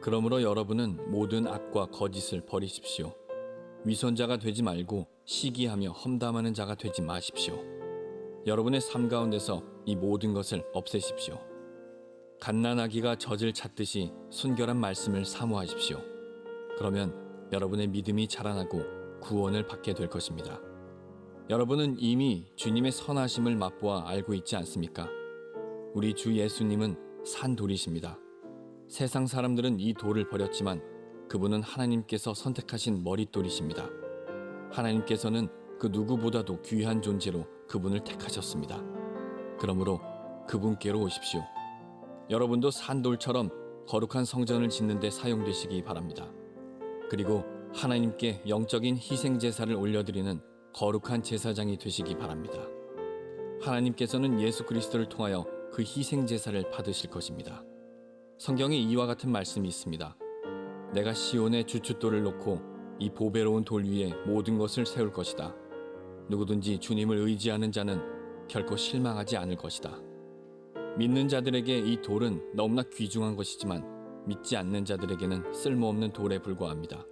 그러므로 여러분은 모든 악과 거짓을 버리십시오. 위선자가 되지 말고 시기하며 험담하는 자가 되지 마십시오. 여러분의 삶 가운데서 이 모든 것을 없애십시오. 갓난아기가 젖을 찾듯이 순결한 말씀을 사모하십시오. 그러면 여러분의 믿음이 자라나고 구원을 받게 될 것입니다. 여러분은 이미 주님의 선하심을 맛보아 알고 있지 않습니까? 우리 주 예수님은 산돌이십니다. 세상 사람들은 이 돌을 버렸지만 그분은 하나님께서 선택하신 머릿돌이십니다. 하나님께서는 그 누구보다도 귀한 존재로 그분을 택하셨습니다. 그러므로 그분께로 오십시오. 여러분도 산돌처럼 거룩한 성전을 짓는 데 사용되시기 바랍니다. 그리고 하나님께 영적인 희생 제사를 올려드리는 거룩한 제사장이 되시기 바랍니다. 하나님께서는 예수 그리스도를 통하여 그 희생 제사를 받으실 것입니다. 성경에 이와 같은 말씀이 있습니다. 내가 시온에 주춧돌을 놓고 이 보배로운 돌 위에 모든 것을 세울 것이다. 누구든지 주님을 의지하는 자는 결코 실망하지 않을 것이다. 믿는 자들에게 이 돌은 너무나 귀중한 것이지만 믿지 않는 자들에게는 쓸모없는 돌에 불과합니다.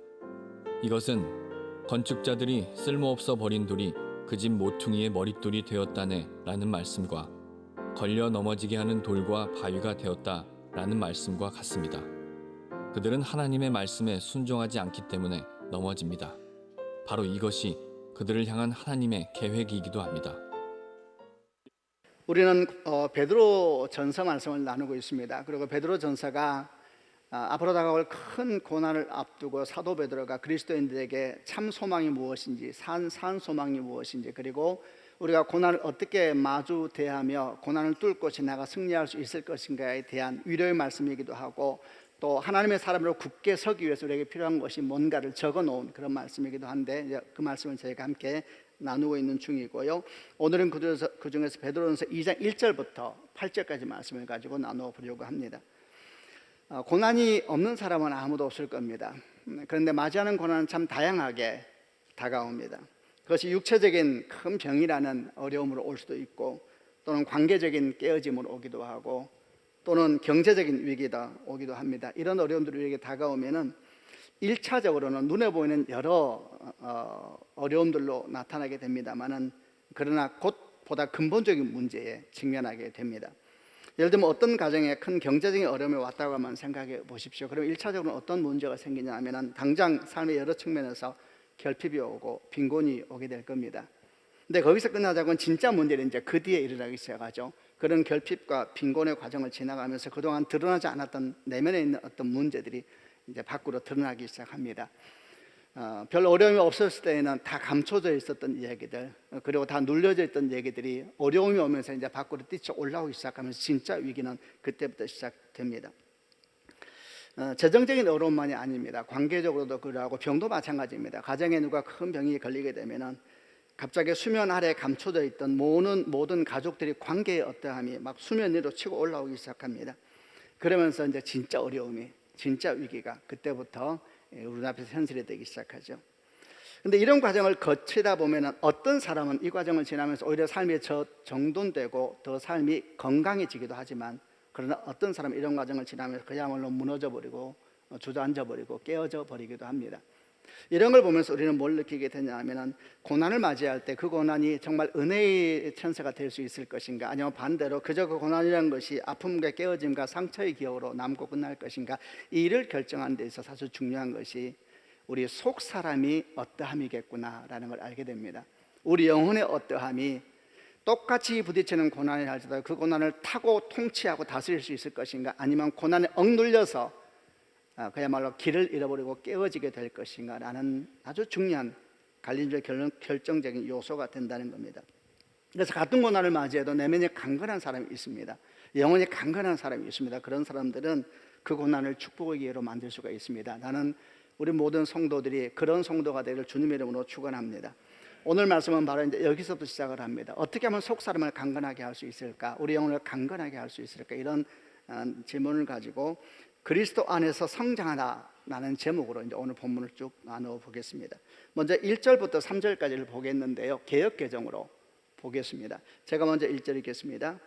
이것은 건축자들이 쓸모없어 버린 돌이 그 집 모퉁이의 머릿돌이 되었다네 라는 말씀과 걸려 넘어지게 하는 돌과 바위가 되었다 라는 말씀과 같습니다. 그들은 하나님의 말씀에 순종하지 않기 때문에 넘어집니다. 바로 이것이 그들을 향한 하나님의 계획이기도 합니다. 우리는 베드로 전서 말씀을 나누고 있습니다. 그리고 베드로 전서가 앞으로 다가올 큰 고난을 앞두고 사도 베드로가 그리스도인들에게 참 소망이 무엇인지, 산 소망이 무엇인지, 그리고 우리가 고난을 어떻게 마주 대하며 고난을 뚫고 지나가 승리할 수 있을 것인가에 대한 위로의 말씀이기도 하고, 또 하나님의 사람으로 굳게 서기 위해서 우리에게 필요한 것이 뭔가를 적어놓은 그런 말씀이기도 한데, 이제 그 말씀을 저희가 함께 나누고 있는 중이고요. 오늘은 그 중에서 베드로전서 2장 1절부터 8절까지 말씀을 가지고 나누어 보려고 합니다. 고난이 없는 사람은 아무도 없을 겁니다. 그런데 맞이하는 고난은 참 다양하게 다가옵니다. 그것이 육체적인 큰 병이라는 어려움으로 올 수도 있고, 또는 관계적인 깨어짐으로 오기도 하고, 또는 경제적인 위기가 오기도 합니다. 이런 어려움들이 우리에게 다가오면은 1차적으로는 눈에 보이는 여러 어려움들로 나타나게 됩니다만은, 그러나 곧 보다 근본적인 문제에 직면하게 됩니다. 예를 들면 어떤 가정에 큰 경제적인 어려움이 왔다고 하면 생각해 보십시오. 그럼 1차적으로 어떤 문제가 생기냐 하면은 당장 삶의 여러 측면에서 결핍이 오고 빈곤이 오게 될 겁니다. 근데 거기서 끝나자고는 진짜 문제는 이제 그 뒤에 일어나기 시작하죠. 그런 결핍과 빈곤의 과정을 지나가면서 그동안 드러나지 않았던 내면에 있는 어떤 문제들이 이제 밖으로 드러나기 시작합니다. 별 어려움이 없었을 때에는 다 감춰져 있었던 이야기들, 그리고 다 눌려져 있던 얘기들이 어려움이 오면서 이제 밖으로 뛰쳐 올라오기 시작하면서 진짜 위기는 그때부터 시작됩니다. 재정적인 어려움만이 아닙니다. 관계적으로도 그러하고 병도 마찬가지입니다. 가정에 누가 큰 병이 걸리게 되면은 갑자기 수면 아래 감춰져 있던 모든 가족들이 관계의 어떠함이 막 수면 위로 치고 올라오기 시작합니다. 그러면서 이제 진짜 어려움이, 진짜 위기가 그때부터 우리 앞에서 현실이 되기 시작하죠. 근데 이런 과정을 거치다 보면은 어떤 사람은 이 과정을 지나면서 오히려 삶이 정돈되고 더 삶이 건강해지기도 하지만, 그러나 어떤 사람은 이런 과정을 지나면서 그야말로 무너져 버리고 주저앉아 버리고 깨어져 버리기도 합니다. 이런 걸 보면서 우리는 뭘 느끼게 되냐 하면은, 고난을 맞이할 때 그 고난이 정말 은혜의 천사가 될 수 있을 것인가, 아니면 반대로 그저 그 고난이라는 것이 아픔과 깨어짐과 상처의 기억으로 남고 끝날 것인가, 이를 결정하는 데 있어서 사실 중요한 것이 우리 속 사람이 어떠함이겠구나라는 걸 알게 됩니다. 우리 영혼의 어떠함이 똑같이 부딪히는 고난이 할지라도 그 고난을 타고 통치하고 다스릴 수 있을 것인가, 아니면 고난에 억눌려서 그야말로 길을 잃어버리고 깨어지게 될 것인가라는 아주 중요한 갈림적 결정적인 요소가 된다는 겁니다. 그래서 같은 고난을 맞이해도 내면이 강건한 사람이 있습니다. 영혼이 강건한 사람이 있습니다. 그런 사람들은 그 고난을 축복의 기회로 만들 수가 있습니다. 나는 우리 모든 성도들이 그런 성도가 되기를 주님의 이름으로 축원합니다. 오늘 말씀은 바로 이제 여기서부터 시작을 합니다. 어떻게 하면 속 사람을 강건하게 할 수 있을까? 우리 영혼을 강건하게 할 수 있을까? 이런 질문을 가지고 그리스도 안에서 성장하라는 제목으로 이제 오늘 본문을 쭉 나누어 보겠습니다. 먼저 1절부터 3절까지를 보겠는데요, 개역 개정으로 보겠습니다. 제가 먼저 1절 읽겠습니다.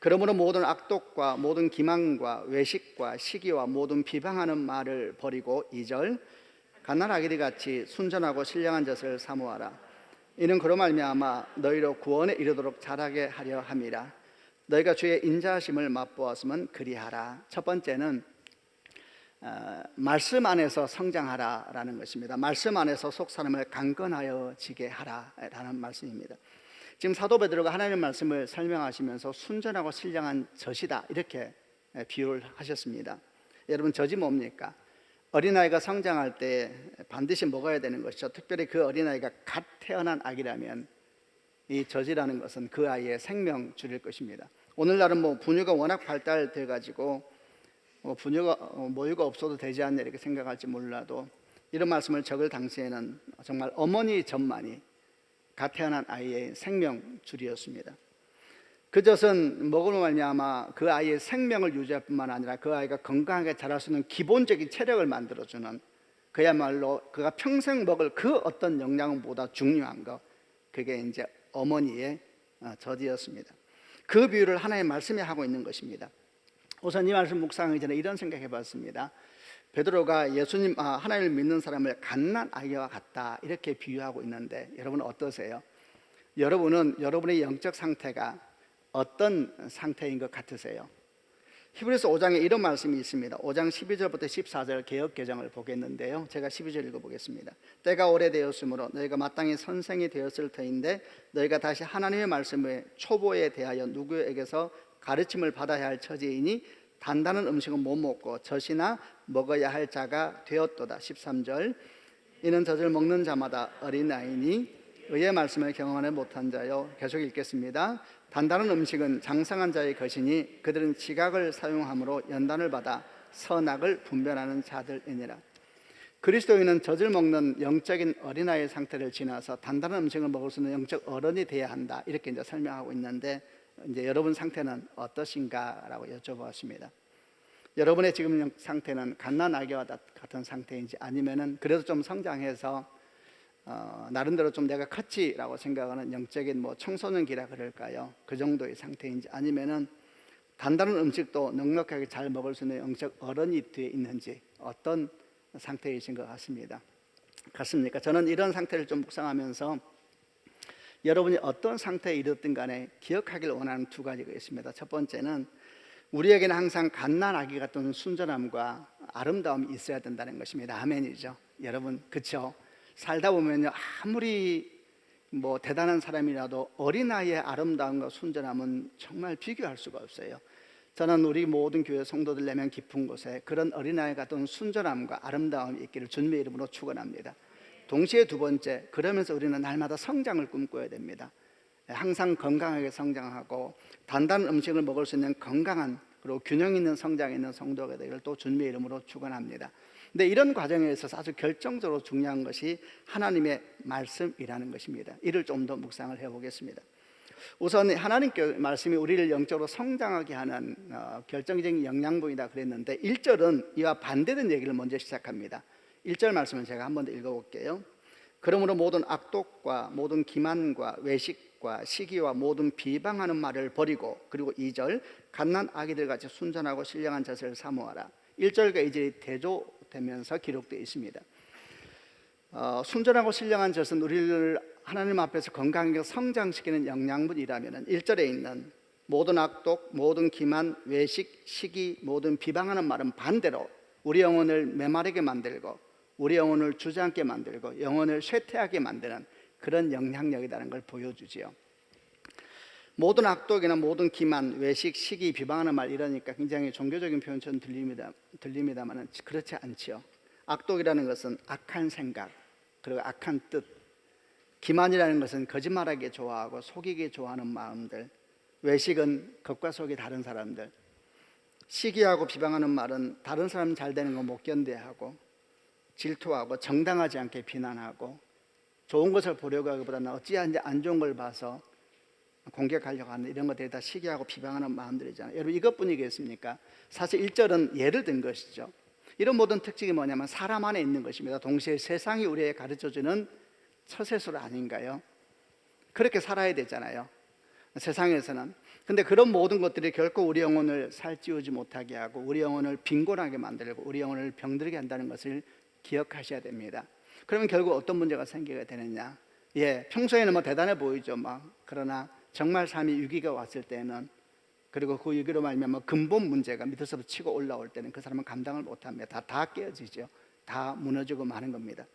그러므로 모든 악독과 모든 기만과 외식과 시기와 모든 비방하는 말을 버리고 2절 갓난아기들 같이 순전하고 신령한 젖을 사모하라. 이는 그로 말미암아 너희로 구원에 이르도록 자라게 하려 함이라. 너희가 주의 인자하심을 맛보았으면 그리하라. 첫 번째는 말씀 안에서 성장하라라는 것입니다. 말씀 안에서 속 사람을 강건하여 지게 하라라는 말씀입니다. 지금 사도 베드로가 하나님의 말씀을 설명하시면서 순전하고 신령한 젖이다 이렇게 비유를 하셨습니다. 여러분, 젖이 뭡니까? 어린아이가 성장할 때 반드시 먹어야 되는 것이죠. 특별히 그 어린아이가 갓 태어난 아기라면 이 젖이라는 것은 그 아이의 생명 줄일 것입니다. 오늘날은 분유가 워낙 발달돼 가지고 분유가 모유가 없어도 되지 않냐 이렇게 생각할지 몰라도 이런 말씀을 적을 당시에는 정말 어머니 젖만이 갓 태어난 아이의 생명줄이었습니다. 그 젖은 먹으로 말미암아 그 아이의 생명을 유지할 뿐만 아니라 그 아이가 건강하게 자랄 수 있는 기본적인 체력을 만들어주는, 그야말로 그가 평생 먹을 그 어떤 영양보다 중요한 것, 그게 이제 어머니의 젖이었습니다. 그 비유를 하나님의 말씀이 하고 있는 것입니다. 우선 이 말씀 묵상하기 전에 이런 생각해 봤습니다. 베드로가 하나님을 믿는 사람을 갓난 아기와 같다 이렇게 비유하고 있는데 여러분은 어떠세요? 여러분은 여러분의 영적 상태가 어떤 상태인 것 같으세요? 히브리서 5장에 이런 말씀이 있습니다. 5장 12절부터 14절 개역개정을 보겠는데요, 제가 12절 읽어보겠습니다. 때가 오래되었으므로 너희가 마땅히 선생이 되었을 터인데 너희가 다시 하나님의 말씀의 초보에 대하여 누구에게서 가르침을 받아야 할 처지이니 단단한 음식은 못 먹고 젖이나 먹어야 할 자가 되었도다. 13절 이는 젖을 먹는 자마다 어린아이니 의의 말씀을 경험하지 못한 자요. 계속 읽겠습니다. 단단한 음식은 장성한 자의 것이니 그들은 지각을 사용함으로 연단을 받아 선악을 분별하는 자들이니라. 그리스도인은 젖을 먹는 영적인 어린아이의 상태를 지나서 단단한 음식을 먹을 수 있는 영적 어른이 돼야 한다 이렇게 이제 설명하고 있는데, 이제 여러분 상태는 어떠신가라고 여쭤보았습니다. 여러분의 지금 상태는 갓난아기와 같은 상태인지 아니면은 그래도 좀 성장해서 나름대로 좀 내가 컸지라고 생각하는 영적인 청소년기라 그럴까요? 그 정도의 상태인지, 아니면은 단단한 음식도 넉넉하게 잘 먹을 수 있는 영적 어른이 되어 있는지, 어떤 상태이신 것 같습니까? 저는 이런 상태를 좀 묵상하면서 여러분이 어떤 상태에 이르든 간에 기억하길 원하는 두 가지가 있습니다. 첫 번째는 우리에게는 항상 갓난아기 같은 순전함과 아름다움이 있어야 된다는 것입니다. 아멘이죠. 여러분, 그렇죠? 살다 보면요, 아무리 대단한 사람이라도 어린아이의 아름다움과 순전함은 정말 비교할 수가 없어요. 저는 우리 모든 교회 성도들 내면 깊은 곳에 그런 어린아이 같은 순전함과 아름다움이 있기를 주님의 이름으로 축원합니다. 동시에 두 번째, 그러면서 우리는 날마다 성장을 꿈꿔야 됩니다. 항상 건강하게 성장하고 단단한 음식을 먹을 수 있는 건강한 그리고 균형 있는 성장 있는 성도가 되기를 또 주님의 이름으로 축원합니다. 근데 이런 과정에 있어서 아주 결정적으로 중요한 것이 하나님의 말씀이라는 것입니다. 이를 좀 더 묵상을 해보겠습니다. 우선 하나님께 말씀이 우리를 영적으로 성장하게 하는 결정적인 영양분이다 그랬는데 1절은 이와 반대된 얘기를 먼저 시작합니다. 1절 말씀을 제가 한 번 더 읽어볼게요. 그러므로 모든 악독과 모든 기만과 외식과 시기와 모든 비방하는 말을 버리고, 그리고 2절 갓난 아기들 같이 순전하고 신령한 젖을 사모하라. 1절과 2절이 대조되면서 기록되어 있습니다. 순전하고 신령한 젖은 우리를 하나님 앞에서 건강하게 성장시키는 영양분이라면 1절에 있는 모든 악독, 모든 기만, 외식, 시기, 모든 비방하는 말은 반대로 우리 영혼을 메마르게 만들고 우리 영혼을 주저앉게 만들고 영혼을 쇠퇴하게 만드는 그런 영향력이라는 걸 보여주지요. 모든 악독이나 모든 기만, 외식, 시기, 비방하는 말 이러니까 굉장히 종교적인 표현처럼 들립니다만 그렇지 않지요. 악독이라는 것은 악한 생각 그리고 악한 뜻, 기만이라는 것은 거짓말하기 좋아하고 속이기 좋아하는 마음들, 외식은 겉과 속이 다른 사람들, 시기하고 비방하는 말은 다른 사람 잘 되는 거 못 견뎌하고 질투하고 정당하지 않게 비난하고 좋은 것을 보려고 하기보다는 어찌하는지 안 좋은 걸 봐서 공격하려고 하는 이런 것들이 다 시기하고 비방하는 마음들이잖아요. 여러분, 이것뿐이겠습니까? 사실 1절은 예를 든 것이죠. 이런 모든 특징이 뭐냐면 사람 안에 있는 것입니다. 동시에 세상이 우리에게 가르쳐주는 처세술 아닌가요? 그렇게 살아야 되잖아요. 세상에서는 근데 그런 모든 것들이 결코 우리 영혼을 살찌우지 못하게 하고 우리 영혼을 빈곤하게 만들고 우리 영혼을 병들게 한다는 것을 기억하셔야 됩니다. 그러면 결국 어떤 문제가 생기게 되느냐? 평소에는 뭐 대단해 보이죠, 그러나 정말 삶이 위기가 왔을 때는, 그리고 그 위기로 말미암아 근본 문제가 밑에서부터 치고 올라올 때는 그 사람은 감당을 못합니다. 다 깨어지죠. 다 무너지고 마는 겁니다.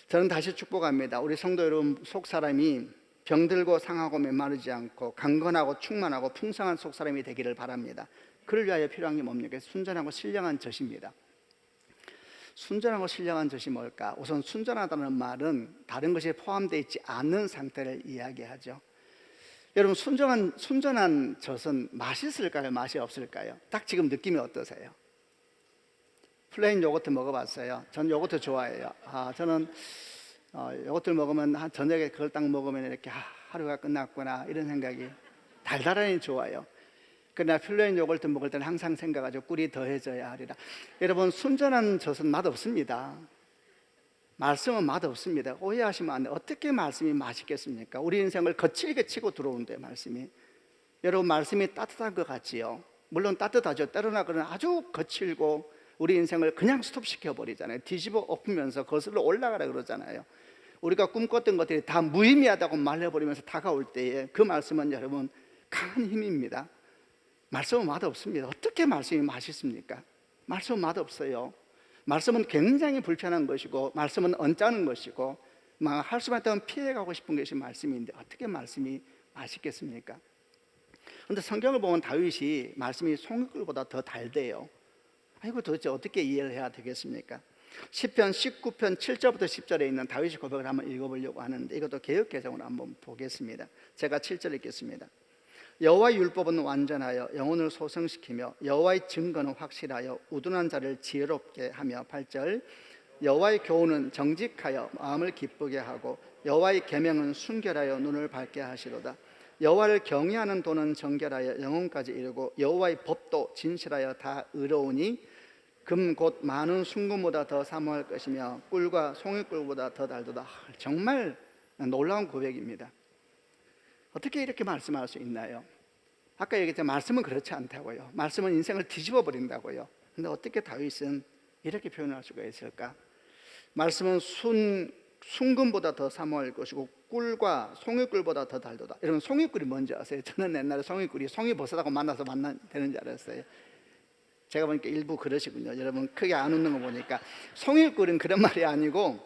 저는 다시 축복합니다. 우리 성도 여러분 속 사람이 병들고 상하고 메마르지 않고 강건하고 충만하고 풍성한 속 사람이 되기를 바랍니다. 그를 위하여 필요한 게 뭡니까? 순전하고 신령한 젖입니다. 순전하고 신령한 젖이 뭘까? 우선 순전하다는 말은 다른 것이 포함되어 있지 않은 상태를 이야기하죠. 여러분 순전한 젖은 맛있을까요? 맛이 없을까요? 딱 지금 느낌이 어떠세요? 플레인 요거트 먹어봤어요? 전 요거트 좋아해요. 저는 요거트를 먹으면 저녁에 그걸 딱 먹으면 이렇게 하루가 끝났구나 이런 생각이 달달하니 좋아요. 그러나 플레인 요거트 먹을 때는 항상 생각하죠. 꿀이 더해져야 하리라. 여러분 순전한 젖은 맛없습니다. 말씀은 맛없습니다. 오해하시면 안 돼요. 어떻게 말씀이 맛있겠습니까? 우리 인생을 거칠게 치고 들어오는데 말씀이, 여러분 말씀이 따뜻한 것 같지요? 물론 따뜻하죠. 때로나 그러나 아주 거칠고 우리 인생을 그냥 스톱시켜 버리잖아요. 뒤집어 엎으면서 거슬러 올라가라 그러잖아요. 우리가 꿈꿨던 것들이 다 무의미하다고 말해버리면서 다가올 때에 그 말씀은 여러분 강한 힘입니다. 말씀은 맛없습니다. 어떻게 말씀이 맛있습니까? 말씀은 맛없어요. 말씀은 굉장히 불편한 것이고 말씀은 언짢은 것이고 할 수만 있다면 피해가고 싶은 것이 말씀인데 어떻게 말씀이 맛있겠습니까? 그런데 성경을 보면 다윗이 말씀이 송이꿀보다 더 달대요. 이거 도대체 어떻게 이해를 해야 되겠습니까? 시편 19편 7절부터 10절에 있는 다윗의 고백을 한번 읽어보려고 하는데 이것도 개역개정으로 한번 보겠습니다. 제가 7절 읽겠습니다. 여호와의 율법은 완전하여 영혼을 소성시키며 여호와의 증거는 확실하여 우둔한 자를 지혜롭게 하며 8절 여호와의 교훈은 정직하여 마음을 기쁘게 하고 여호와의 계명은 순결하여 눈을 밝게 하시도다. 여호와를 경외하는 도는 정결하여 영혼까지 이르고 여호와의 법도 진실하여 다 의로우니 금 곧 많은 순금보다 더 사모할 것이며 꿀과 송이꿀보다 더 달도다. 정말 놀라운 고백입니다. 어떻게 이렇게 말씀할 수 있나요? 아까 얘기했지만 말씀은 그렇지 않다고요. 말씀은 인생을 뒤집어 버린다고요. 근데 어떻게 다윗은 이렇게 표현할 수가 있을까? 말씀은 순금보다 더 사모할 것이고 꿀과 송이꿀보다 더 달도다. 여러분 송이꿀이 뭔지 아세요? 저는 옛날에 송이꿀이 송이버섯하고 만나서 되는 줄 알았어요. 제가 보니까 일부 그러시군요. 여러분 크게 안 웃는 거 보니까 송이꿀은 그런 말이 아니고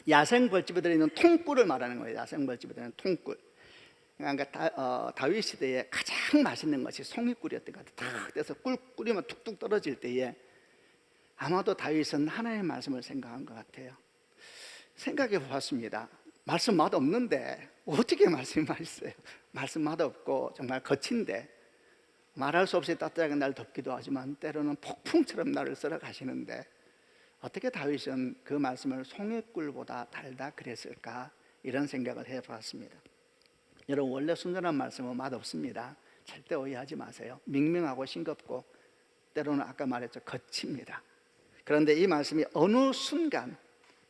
야생벌집에 들어있는 통꿀을 말하는 거예요. 야생벌집에 들어있는 통꿀. 그러니까 다윗 시대에 가장 맛있는 것이 송이꿀이었던 것 같아요. 탁 떼서 꿀 끓이면 툭툭 떨어질 때에 아마도 다윗은 하나님의 말씀을 생각한 것 같아요. 생각해 보았습니다. 말씀 맛없는데 어떻게 말씀이 맛있어요? 말씀 맛없고 정말 거친데 말할 수 없이 따뜻하게 날 덮기도 하지만 때로는 폭풍처럼 나를 썰어 가시는데 어떻게 다윗은 그 말씀을 송이꿀보다 달다 그랬을까? 이런 생각을 해봤습니다. 여러분 원래 순전한 말씀은 맛없습니다. 절대 오해하지 마세요. 밍밍하고 싱겁고 때로는 아까 말했죠 거칩니다. 그런데 이 말씀이 어느 순간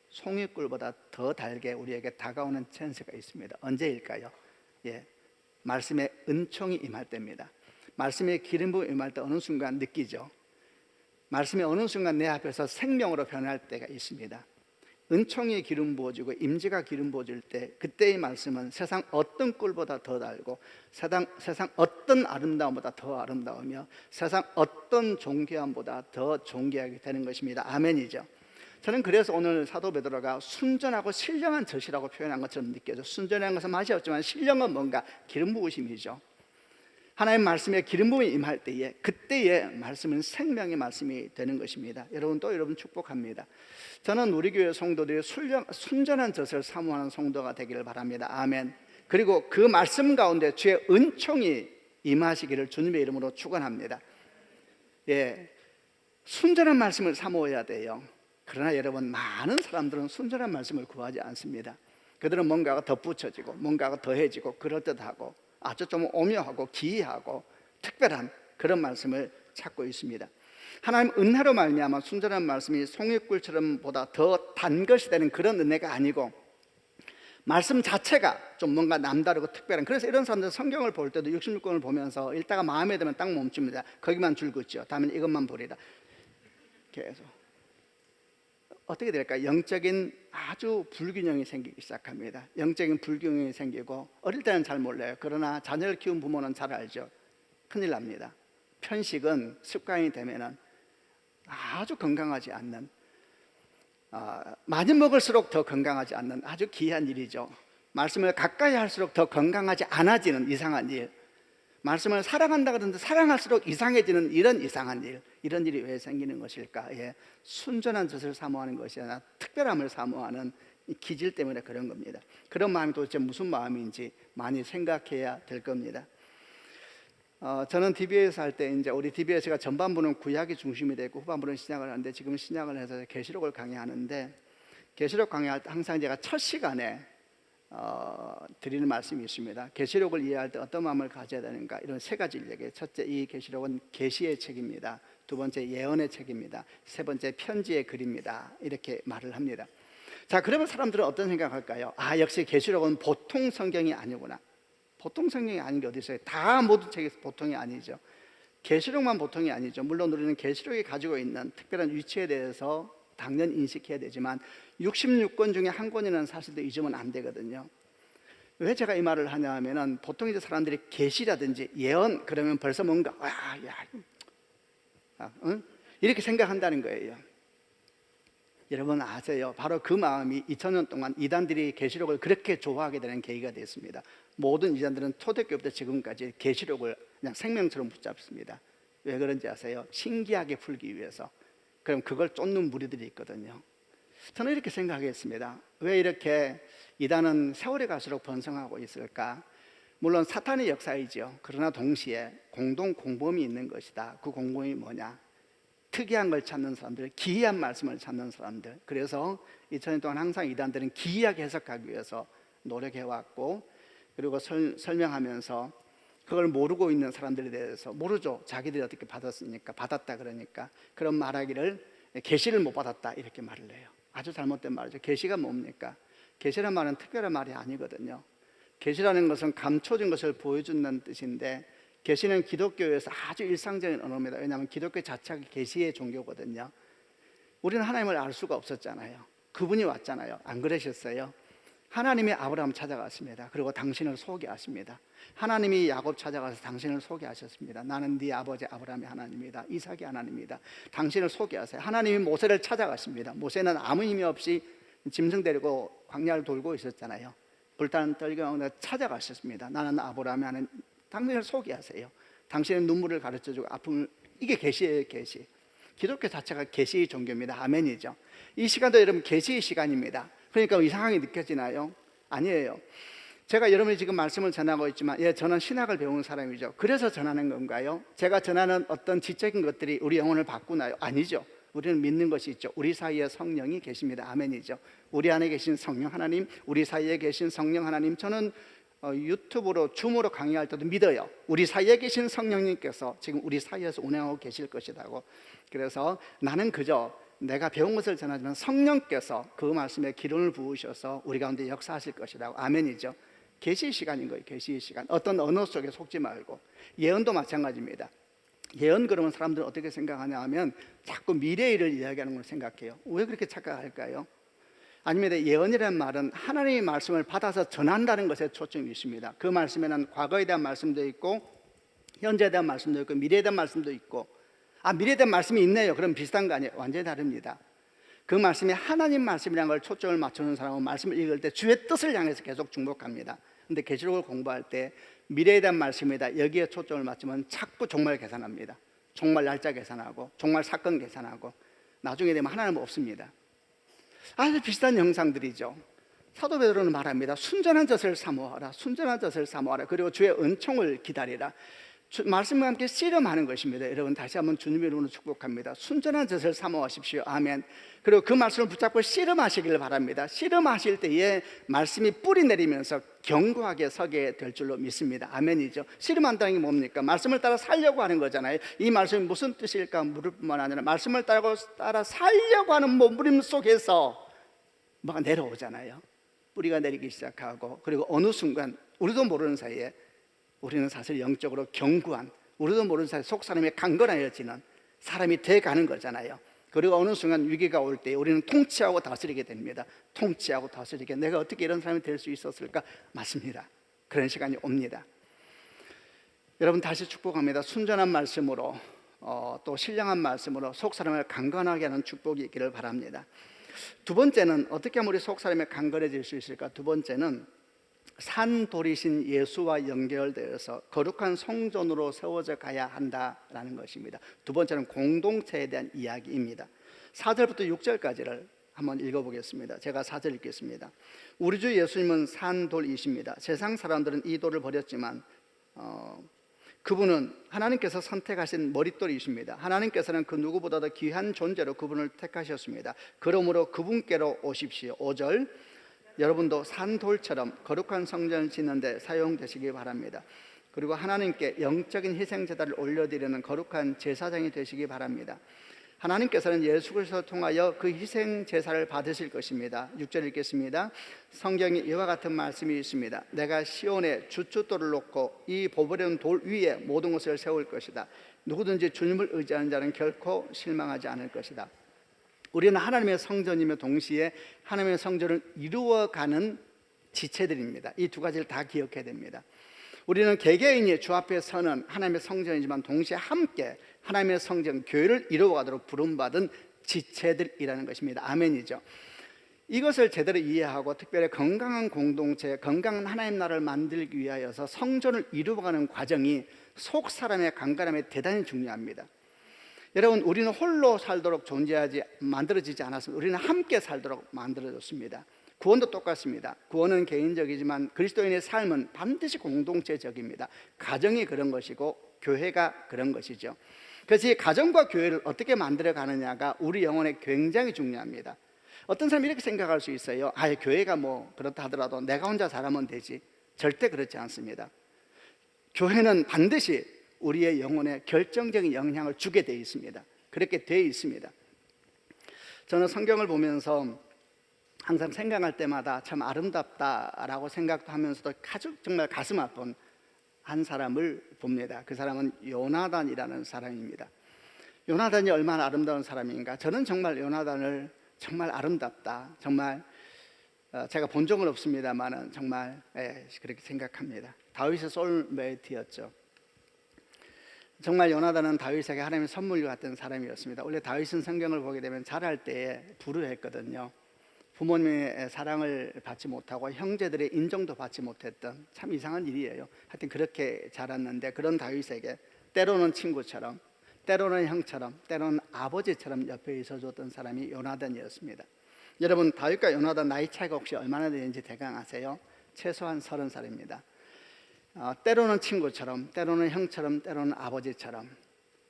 송이꿀보다 더 달게 우리에게 다가오는 찬스가 있습니다. 언제일까요? 말씀의 은총이 임할 때입니다. 말씀의 기름 부음이 임할 때 어느 순간 느끼죠. 말씀이 어느 순간 내 앞에서 생명으로 변할 때가 있습니다. 은총이 기름 부어지고 임재가 기름 부어질 때 그때의 말씀은 세상 어떤 꿀보다 더 달고 세상 어떤 아름다움보다 더 아름다우며 세상 어떤 존귀함보다 더 존귀하게 되는 것입니다. 아멘이죠. 저는 그래서 오늘 사도 베드로가 순전하고 신령한 젖이라고 표현한 것처럼 느껴져. 순전한 것은 맛이 없지만 신령은 뭔가 기름 부으심이죠. 하나님 말씀에 기름 부음이 임할 때에 그때의 말씀은 생명의 말씀이 되는 것입니다. 여러분 또 여러분 축복합니다. 저는 우리 교회 성도들이 순전한 젖을 사모하는 성도가 되기를 바랍니다. 아멘. 그리고 그 말씀 가운데 주의 은총이 임하시기를 주님의 이름으로 축원합니다. 순전한 말씀을 사모해야 돼요. 그러나 여러분 많은 사람들은 순전한 말씀을 구하지 않습니다. 그들은 뭔가가 덧붙여지고 뭔가가 더해지고 그럴듯하고 아주 좀 오묘하고 기이하고 특별한 그런 말씀을 찾고 있습니다. 하나님 은혜로 말미암아 순전한 말씀이 송이꿀처럼 보다 더 단 것이 되는 그런 은혜가 아니고 말씀 자체가 좀 뭔가 남다르고 특별한, 그래서 이런 사람들 성경을 볼 때도 66권을 보면서 읽다가 마음에 들면 딱 멈춥니다. 거기만 줄긋죠. 다음에 이것만 보리라. 계속 어떻게 될까? 영적인 아주 불균형이 생기기 시작합니다. 영적인 불균형이 생기고, 어릴 때는 잘 몰라요. 그러나 자녀를 키운 부모는 잘 알죠. 큰일 납니다. 편식은 습관이 되면은 아주 건강하지 않는, 많이 먹을수록 더 건강하지 않는 아주 기이한 일이죠. 말씀을 가까이 할수록 더 건강하지 않아지는 이상한 일, 말씀을 사랑한다 그러는데 사랑할수록 이상해지는 이런 이상한 일, 이런 일이 왜 생기는 것일까? 예, 순전한 젖을 사모하는 것이 아니라 특별함을 사모하는 이 기질 때문에 그런 겁니다. 그런 마음이 도대체 무슨 마음인지 많이 생각해야 될 겁니다. 저는 DB에서 할 때 이제 우리 DB에서가 전반부는 구약이 중심이 되고 후반부는 신약을 하는데, 지금 신약을 해서 계시록을 강의하는데, 계시록 강의할 때 항상 제가 첫 시간에 드리는 말씀이 있습니다. 계시록을 이해할 때 어떤 마음을 가져야 되는가, 이런 세 가지를 얘기해요. 첫째, 이 계시록은 계시의 책입니다. 두 번째, 예언의 책입니다. 세 번째, 편지의 글입니다. 이렇게 말을 합니다. 자, 그러면 사람들은 어떤 생각할까요? 아, 역시 계시록은 보통 성경이 아니구나. 보통 성경이 아닌 게 어디 있어요? 다 모든 책이 보통이 아니죠. 계시록만 보통이 아니죠. 물론 우리는 계시록이 가지고 있는 특별한 위치에 대해서 당연히 인식해야 되지만 66권 중에 한 권이라는 사실도 잊으면 안 되거든요. 왜 제가 이 말을 하냐 하면은, 보통 이제 사람들이 계시라든지 예언 그러면 벌써 뭔가 이렇게 생각한다는 거예요. 여러분 아세요? 바로 그 마음이 2000년 동안 이단들이 계시록을 그렇게 좋아하게 되는 계기가 됐습니다. 모든 이단들은 초대교부터 지금까지 계시록을 그냥 생명처럼 붙잡습니다. 왜 그런지 아세요? 신기하게 풀기 위해서. 그럼 그걸 쫓는 무리들이 있거든요. 저는 이렇게 생각했습니다. 왜 이렇게 이단은 세월이 갈수록 번성하고 있을까? 물론 사탄의 역사이죠. 그러나 동시에 공동 공범이 있는 것이다. 그 공범이 뭐냐? 특이한 걸 찾는 사람들, 기이한 말씀을 찾는 사람들. 그래서 2000년 동안 항상 이단들은 기이하게 해석하기 위해서 노력해왔고, 그리고 설명하면서 그걸 모르고 있는 사람들에 대해서, 모르죠. 자기들이 어떻게 받았으니까, 받았다 그러니까, 그런 말하기를 계시를 못 받았다 이렇게 말을 해요. 아주 잘못된 말이죠. 계시가 뭡니까? 계시란 말은 특별한 말이 아니거든요. 계시라는 것은 감춰진 것을 보여준다는 뜻인데, 계시는 기독교에서 아주 일상적인 언어입니다. 왜냐하면 기독교 자체가 계시의 종교거든요. 우리는 하나님을 알 수가 없었잖아요. 그분이 왔잖아요. 안 그러셨어요? 하나님이 아브라함 찾아갔습니다. 그리고 당신을 소개하십니다. 하나님이 야곱 찾아가서 당신을 소개하셨습니다. 나는 네 아버지 아브라함의 하나님이다. 이삭의 하나님이다. 당신을 소개하세요. 하나님이 모세를 찾아갔습니다. 모세는 아무 힘이 없이 짐승 데리고 광야를 돌고 있었잖아요. 불타는 떨기 가운데 찾아가셨습니다. 나는 아브라함의 하나님, 당신을 소개하세요. 당신의 눈물을 가르쳐주고 아픔을, 이게 계시예요. 계시. 기독교 자체가 계시의 종교입니다. 아멘이죠. 이 시간도 여러분 계시의 시간입니다. 그러니까 이상하게 느껴지나요? 아니에요. 제가 여러분이 지금 말씀을 전하고 있지만, 저는 신학을 배우는 사람이죠. 그래서 전하는 건가요? 제가 전하는 어떤 지적인 것들이 우리 영혼을 바꾸나요? 아니죠. 우리는 믿는 것이 있죠. 우리 사이에 성령이 계십니다. 아멘이죠. 우리 안에 계신 성령 하나님, 우리 사이에 계신 성령 하나님. 저는 유튜브로 줌으로 강의할 때도 믿어요. 우리 사이에 계신 성령님께서 지금 우리 사이에서 운행하고 계실 것이라고. 그래서 나는 그저 내가 배운 것을 전하지만 성령께서 그 말씀에 기름을 부으셔서 우리 가운데 역사하실 것이라고. 아멘이죠. 계시 시간인 거예요. 계시 시간. 어떤 언어 속에 속지 말고. 예언도 마찬가지입니다. 예언 그러면 사람들은 어떻게 생각하냐 하면 자꾸 미래의 일을 이야기하는 걸 생각해요. 왜 그렇게 착각할까요? 아닙니다. 예언이라는 말은 하나님의 말씀을 받아서 전한다는 것에 초점이 있습니다. 그 말씀에는 과거에 대한 말씀도 있고, 현재에 대한 말씀도 있고, 미래에 대한 말씀도 있고. 미래에 대한 말씀이 있네요. 그럼 비슷한 거 아니에요? 완전히 다릅니다. 그 말씀이 하나님 말씀이라는 걸 초점을 맞추는 사람은 말씀을 읽을 때 주의 뜻을 향해서 계속 중복합니다. 근데 계시록을 공부할 때 미래에 대한 말씀이다, 여기에 초점을 맞추면 자꾸 종말 계산합니다. 종말 날짜 계산하고, 종말 사건 계산하고, 나중에 되면 하나님은 없습니다. 아주 비슷한 형상들이죠. 사도 베드로는 말합니다. 순전한 젖을 사모하라. 순전한 젖을 사모하라. 그리고 주의 은총을 기다리라. 말씀과 함께 씨름하는 것입니다. 여러분 다시 한번 주님의 이름으로 축복합니다. 순전한 젖을 사모하십시오. 아멘. 그리고 그 말씀을 붙잡고 씨름하시기를 바랍니다. 씨름하실 때에 말씀이 뿌리 내리면서 견고하게 서게 될 줄로 믿습니다. 아멘이죠. 씨름한다는 게 뭡니까? 말씀을 따라 살려고 하는 거잖아요. 이 말씀이 무슨 뜻일까 물을 뿐만 아니라 말씀을 따라 살려고 하는 몸부림 속에서 뭐가 내려오잖아요. 뿌리가 내리기 시작하고, 그리고 어느 순간 우리도 모르는 사이에 우리는 사실 영적으로 견고한, 우리도 모르는 사이에 속 사람이 강건하여지는 사람이 돼가는 거잖아요. 그리고 어느 순간 위기가 올 때 우리는 통치하고 다스리게 됩니다. 통치하고 다스리게, 내가 어떻게 이런 사람이 될 수 있었을까? 맞습니다. 그런 시간이 옵니다. 여러분, 다시 축복합니다. 순전한 말씀으로 또 신령한 말씀으로 속 사람을 강건하게 하는 축복이 있기를 바랍니다. 두 번째는 어떻게 하면 우리 속 사람이 강건해질 수 있을까? 두 번째는 산돌이신 예수와 연결되어서 거룩한 성전으로 세워져 가야 한다라는 것입니다. 두 번째는 공동체에 대한 이야기입니다. 4절부터 6절까지를 한번 읽어보겠습니다. 제가 4절 읽겠습니다. 우리 주 예수님은 산돌이십니다. 세상 사람들은 이 돌을 버렸지만 그분은 하나님께서 선택하신 머릿돌이십니다. 하나님께서는 그 누구보다도 귀한 존재로 그분을 택하셨습니다. 그러므로 그분께로 오십시오. 5절, 여러분도 산돌처럼 거룩한 성전을 짓는 데 사용되시기 바랍니다. 그리고 하나님께 영적인 희생제단을 올려드리는 거룩한 제사장이 되시기 바랍니다. 하나님께서는 예수 그리스도를 통하여 그 희생 제사를 받으실 것입니다. 6절 읽겠습니다. 성경에 이와 같은 말씀이 있습니다. 내가 시온에 주춧돌을 놓고 이 보배로운 돌 위에 모든 것을 세울 것이다. 누구든지 주님을 의지하는 자는 결코 실망하지 않을 것이다. 우리는 하나님의 성전이며 동시에 하나님의 성전을 이루어가는 지체들입니다. 이 두 가지를 다 기억해야 됩니다. 우리는 개개인이 주 앞에 서는 하나님의 성전이지만 동시에 함께 하나님의 성전, 교회를 이루어가도록 부름받은 지체들이라는 것입니다. 아멘이죠. 이것을 제대로 이해하고 특별히 건강한 공동체, 건강한 하나님 나라를 만들기 위하여서 성전을 이루어가는 과정이 속 사람의 강건함에 대단히 중요합니다. 여러분, 우리는 홀로 살도록 만들어지지 않았습니다. 우리는 함께 살도록 만들어졌습니다. 구원도 똑같습니다. 구원은 개인적이지만 그리스도인의 삶은 반드시 공동체적입니다. 가정이 그런 것이고 교회가 그런 것이죠. 그래서 이 가정과 교회를 어떻게 만들어 가느냐가 우리 영혼에 굉장히 중요합니다. 어떤 사람이 이렇게 생각할 수 있어요. 교회가 뭐 그렇다 하더라도 내가 혼자 잘하면 되지. 절대 그렇지 않습니다. 교회는 반드시 우리의 영혼에 결정적인 영향을 주게 되어 있습니다. 그렇게 되어 있습니다. 저는 성경을 보면서 항상 생각할 때마다 참 아름답다라고 생각도 하면서도 정말 가슴 아픈 한 사람을 봅니다. 그 사람은 요나단이라는 사람입니다. 요나단이 얼마나 아름다운 사람인가. 저는 정말 요나단을 정말 아름답다, 정말 제가 본 적은 없습니다만 정말 그렇게 생각합니다. 다윗의 소울메이트였죠. 정말 요나단은 다윗에게 하나님의 선물 같은 사람이었습니다. 원래 다윗은 성경을 보게 되면 자랄 때에 불우했거든요. 부모님의 사랑을 받지 못하고 형제들의 인정도 받지 못했던 참 이상한 일이에요. 하여튼 그렇게 자랐는데, 그런 다윗에게 때로는 친구처럼, 때로는 형처럼, 때로는 아버지처럼 옆에 있어줬던 사람이 요나단이었습니다. 여러분, 다윗과 요나단 나이 차이가 혹시 얼마나 되는지 대강 아세요? 최소한 30살입니다. 때로는 친구처럼, 때로는 형처럼, 때로는 아버지처럼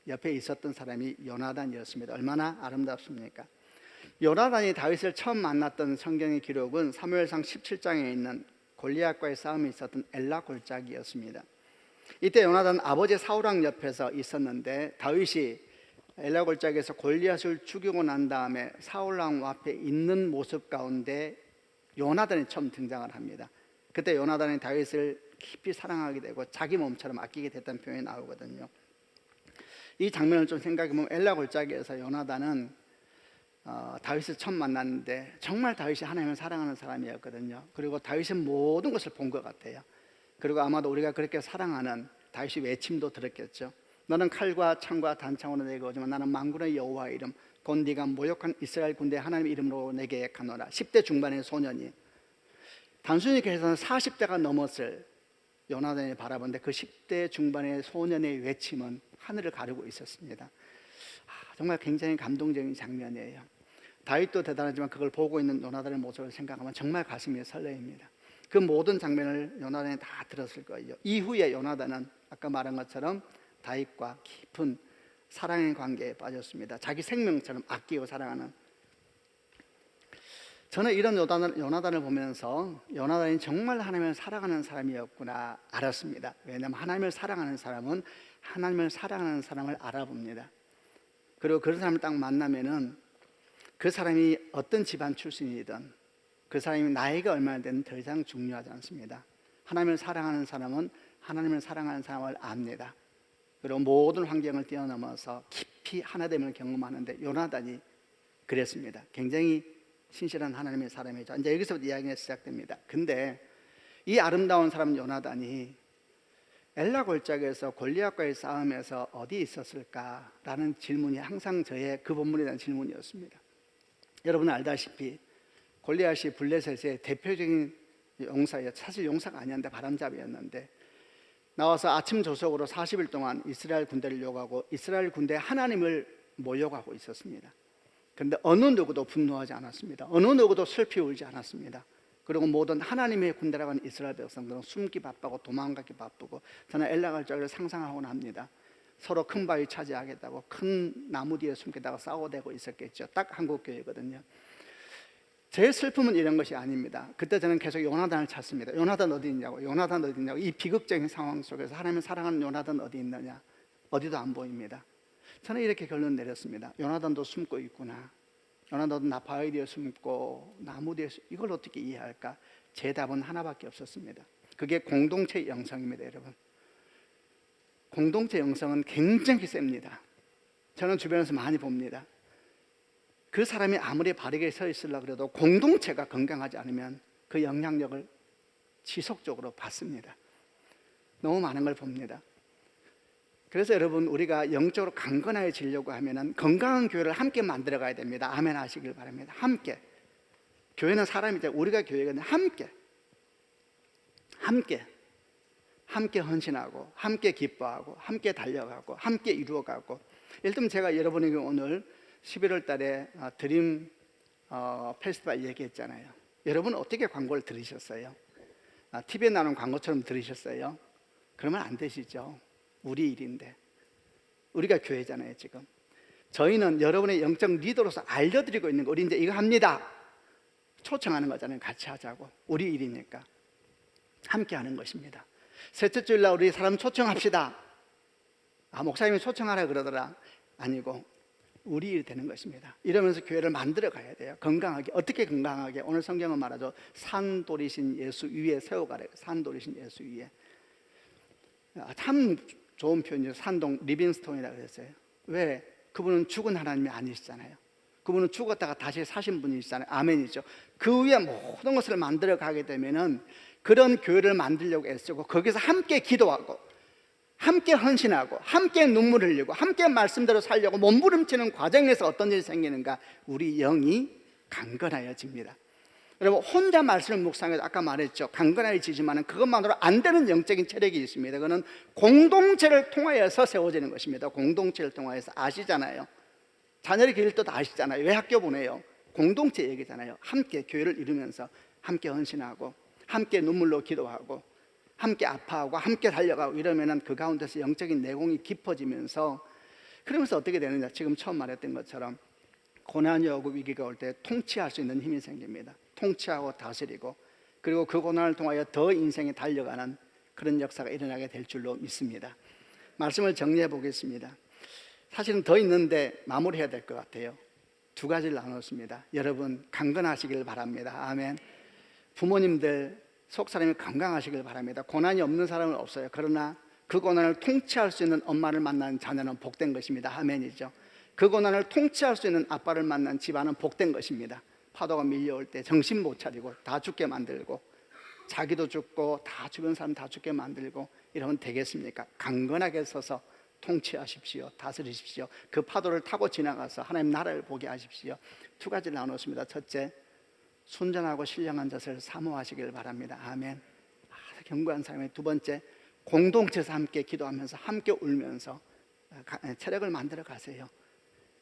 옆에 있었던 사람이 요나단이었습니다. 얼마나 아름답습니까? 요나단이 다윗을 처음 만났던 성경의 기록은 사무엘상 17장에 있는 골리앗과의 싸움이 있었던 엘라 골짜기였습니다. 이때 요나단 아버지 사울왕 옆에서 있었는데, 다윗이 엘라 골짜기에서 골리앗을 죽이고 난 다음에 사울왕 앞에 있는 모습 가운데 요나단이 처음 등장을 합니다. 그때 요나단이 다윗을 깊이 사랑하게 되고 자기 몸처럼 아끼게 됐다는 표현이 나오거든요. 이 장면을 좀 생각해보면 엘라 골짜기에서 요나단은 다윗을 처음 만났는데 정말 다윗이 하나님을 사랑하는 사람이었거든요. 그리고 다윗의 모든 것을 본 것 같아요. 그리고 아마도 우리가 그렇게 사랑하는 다윗의 외침도 들었겠죠. 너는 칼과 창과 단창으로 내게 오지만 나는 만군의 여호와의 이름 곧 네가 모욕한 이스라엘 군대 하나님 이름으로 내게 가노라. 10대 중반의 소년이, 단순히 그래서는 40대가 넘었을 요나단이 바라보는데 그 10대 중반의 소년의 외침은 하늘을 가르고 있었습니다. 정말 굉장히 감동적인 장면이에요. 다윗도 대단하지만 그걸 보고 있는 요나단의 모습을 생각하면 정말 가슴이 설레입니다. 그 모든 장면을 요나단이 다 들었을 거예요. 이후에 요나단은 아까 말한 것처럼 다윗과 깊은 사랑의 관계에 빠졌습니다. 자기 생명처럼 아끼고 사랑하는. 저는 이런 요나단을 보면서 요나단이 정말 하나님을 사랑하는 사람이었구나 알았습니다. 왜냐하면 하나님을 사랑하는 사람은 하나님을 사랑하는 사람을 알아봅니다. 그리고 그런 사람을 딱 만나면은 그 사람이 어떤 집안 출신이든 그 사람이 나이가 얼마나 되는 더 이상 중요하지 않습니다. 하나님을 사랑하는 사람은 하나님을 사랑하는 사람을 압니다. 그리고 모든 환경을 뛰어넘어서 깊이 하나됨을 경험하는데 요나단이 그랬습니다. 굉장히 신실한 하나님의 사람이죠. 이제 여기서부터 이야기가 시작됩니다. 근데 이 아름다운 사람 요나단이 엘라 골짜기에서 골리앗과의 싸움에서 어디 있었을까라는 질문이 항상 저의 그 본문에 대한 질문이었습니다. 여러분 알다시피 골리앗이 블레셋의 대표적인 용사예요. 사실 용사가 아니었는데 바람잡이였는데 나와서 아침 조석으로 40일 동안 이스라엘 군대를 요구하고 이스라엘 군대 하나님을 모욕하고 있었습니다. 그런데 어느 누구도 분노하지 않았습니다. 어느 누구도 슬피 울지 않았습니다. 그리고 모든 하나님의 군대라고 하는 이스라엘 백성들은 숨기 바쁘고 도망가기 바쁘고 저는 엘라 골짜기를 상상하곤 합니다. 서로 큰 바위 차지하겠다고 큰 나무 뒤에 숨기다가 싸워대고 있었겠죠. 딱 한국 교회거든요. 제 슬픔은 이런 것이 아닙니다. 그때 저는 계속 요나단을 찾습니다. 요나단 어디 있냐고, 요나단 어디 있냐고. 이 비극적인 상황 속에서 하나님을 사랑하는 요나단 어디 있느냐, 어디도 안 보입니다. 저는 이렇게 결론 내렸습니다. 요나단도 숨고 있구나. 요나단도 나 바위 뒤에 숨고 나무 뒤에 이걸 어떻게 이해할까? 제 답은 하나밖에 없었습니다. 그게 공동체 영성입니다. 여러분, 공동체 영성은 굉장히 셉니다. 저는 주변에서 많이 봅니다. 그 사람이 아무리 바르게 서 있으려고 해도 공동체가 건강하지 않으면 그 영향력을 지속적으로 받습니다. 너무 많은 걸 봅니다. 그래서 여러분, 우리가 영적으로 강건해지려고 하면 건강한 교회를 함께 만들어 가야 됩니다. 아멘 하시길 바랍니다. 함께. 교회는 사람이죠. 우리가 교회가 함께 헌신하고 함께 기뻐하고 함께 달려가고 함께 이루어가고. 예를 들면 제가 여러분에게 오늘 11월 달에 드림 페스티벌 얘기했잖아요. 여러분 어떻게 광고를 들으셨어요? TV에 나오는 광고처럼 들으셨어요? 그러면 안 되시죠. 우리 일인데, 우리가 교회잖아요. 지금 저희는 여러분의 영적 리더로서 알려드리고 있는 거, 우리 이제 이거 합니다 초청하는 거잖아요. 같이 하자고. 우리 일이니까 함께 하는 것입니다. 셋째 주일날 우리 사람 초청합시다. 목사님이 초청하라 그러더라. 아니고 우리 일이 되는 것입니다. 이러면서 교회를 만들어 가야 돼요. 건강하게. 어떻게 건강하게? 오늘 성경은 말하죠. 산돌이신 예수 위에 세워가래요. 산돌이신 예수 위에. 참 좋은 표현이죠. 산동 리빙스톤이라고 그랬어요. 왜? 그분은 죽은 하나님이 아니시잖아요. 그분은 죽었다가 다시 사신 분이시잖아요. 아멘이죠. 그 위에 모든 것을 만들어 가게 되면은 그런 교회를 만들려고 애쓰고 거기서 함께 기도하고 함께 헌신하고 함께 눈물 흘리고 함께 말씀대로 살려고 몸부림치는 과정에서 어떤 일이 생기는가? 우리 영이 강건해집니다. 여러분, 혼자 말씀을 묵상해서 아까 말했죠. 강건해지지만 그것만으로 안 되는 영적인 체력이 있습니다. 그거는 공동체를 통하여서 세워지는 것입니다. 공동체를 통하여서. 아시잖아요. 자녀를 기를 뜻 아시잖아요. 왜 학교 보내요? 공동체 얘기잖아요. 함께 교회를 이루면서 함께 헌신하고 함께 눈물로 기도하고 함께 아파하고 함께 달려가고 이러면은 그 가운데서 영적인 내공이 깊어지면서, 그러면서 어떻게 되느냐? 지금 처음 말했던 것처럼 고난이 오고 위기가 올 때 통치할 수 있는 힘이 생깁니다. 통치하고 다스리고, 그리고 그 고난을 통하여 더 인생에 달려가는 그런 역사가 일어나게 될 줄로 믿습니다. 말씀을 정리해 보겠습니다. 사실은 더 있는데 마무리해야 될 것 같아요. 두 가지를 나눴습니다. 여러분 강건하시길 바랍니다. 아멘. 부모님들 속사람이 건강하시길 바랍니다. 고난이 없는 사람은 없어요. 그러나 그 고난을 통치할 수 있는 엄마를 만난 자녀는 복된 것입니다. 아멘이죠. 그 고난을 통치할 수 있는 아빠를 만난 집안은 복된 것입니다. 파도가 밀려올 때 정신 못 차리고 다 죽게 만들고 자기도 죽고 다 주변 사람 다 죽게 만들고 이러면 되겠습니까? 강건하게 서서 통치하십시오. 다스리십시오. 그 파도를 타고 지나가서 하나님 나라를 보게 하십시오. 두 가지를 나눴습니다. 첫째, 순전하고 신령한 젖을 사모하시길 바랍니다. 아멘. 견고한 삶의. 두 번째, 공동체에서 함께 기도하면서 함께 울면서 체력을 만들어 가세요.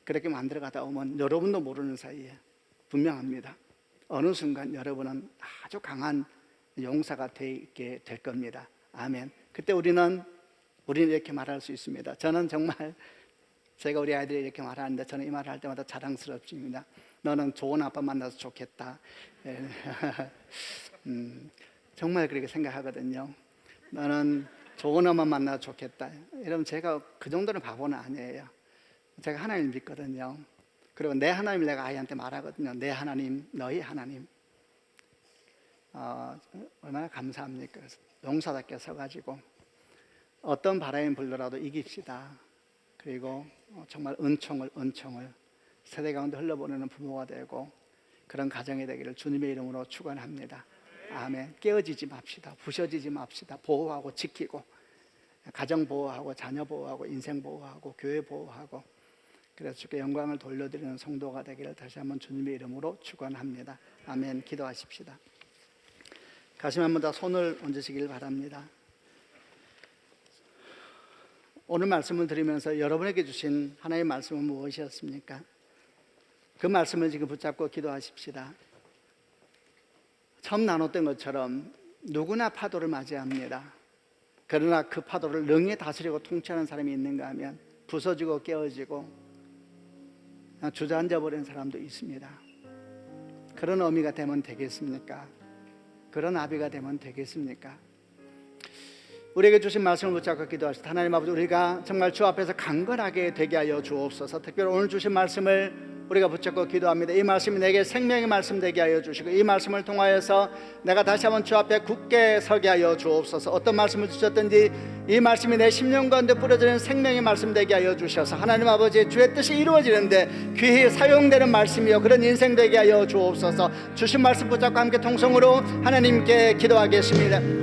그렇게 만들어 가다 보면 여러분도 모르는 사이에 분명합니다. 어느 순간 여러분은 아주 강한 용사가 되게 될 겁니다. 아멘. 그때 우리는 이렇게 말할 수 있습니다. 저는 정말 제가 우리 아이들이 이렇게 말하는데 저는 이 말을 할 때마다 자랑스럽습니다. 너는 좋은 아빠 만나서 좋겠다. 정말 그렇게 생각하거든요. 너는 좋은 엄마 만나서 좋겠다. 여러분, 제가 그 정도는 바보는 아니에요. 제가 하나님을 믿거든요. 그리고 내 하나님을 내가 아이한테 말하거든요. 내 하나님, 너희 하나님. 얼마나 감사합니까? 그래서 용사답게 서가지고 어떤 바람이 불더라도 이깁시다. 그리고 정말 은총을 세대 가운데 흘러보내는 부모가 되고 그런 가정이 되기를 주님의 이름으로 축원합니다. 아멘. 깨어지지 맙시다. 부셔지지 맙시다. 보호하고 지키고 가정 보호하고 자녀 보호하고 인생 보호하고 교회 보호하고 그래서 주께 영광을 돌려드리는 성도가 되기를 다시 한번 주님의 이름으로 축원합니다. 아멘. 기도하십시다. 가슴 한번 더 손을 얹으시길 바랍니다. 오늘 말씀을 들으면서 여러분에게 주신 하나님의 말씀은 무엇이었습니까? 그 말씀을 지금 붙잡고 기도하십시다. 처음 나눴던 것처럼 누구나 파도를 맞이합니다. 그러나 그 파도를 능히 다스리고 통치하는 사람이 있는가 하면 부서지고 깨어지고 주저앉아 버린 사람도 있습니다. 그런 어미가 되면 되겠습니까? 그런 아비가 되면 되겠습니까? 우리에게 주신 말씀을 붙잡고 기도하시다. 하나님 아버지, 우리가 정말 주 앞에서 강건하게 되게 하여 주옵소서. 특별히 오늘 주신 말씀을 우리가 붙잡고 기도합니다. 이 말씀이 내게 생명의 말씀 되게 하여 주시고 이 말씀을 통하여서 내가 다시 한번 주 앞에 굳게 서게 하여 주옵소서. 어떤 말씀을 주셨든지 이 말씀이 내 심령 가운데 뿌려지는 생명의 말씀 되게 하여 주셔서 하나님 아버지, 주의 뜻이 이루어지는데 귀히 사용되는 말씀이요 그런 인생 되게 하여 주옵소서. 주신 말씀 붙잡고 함께 통성으로 하나님께 기도하겠습니다.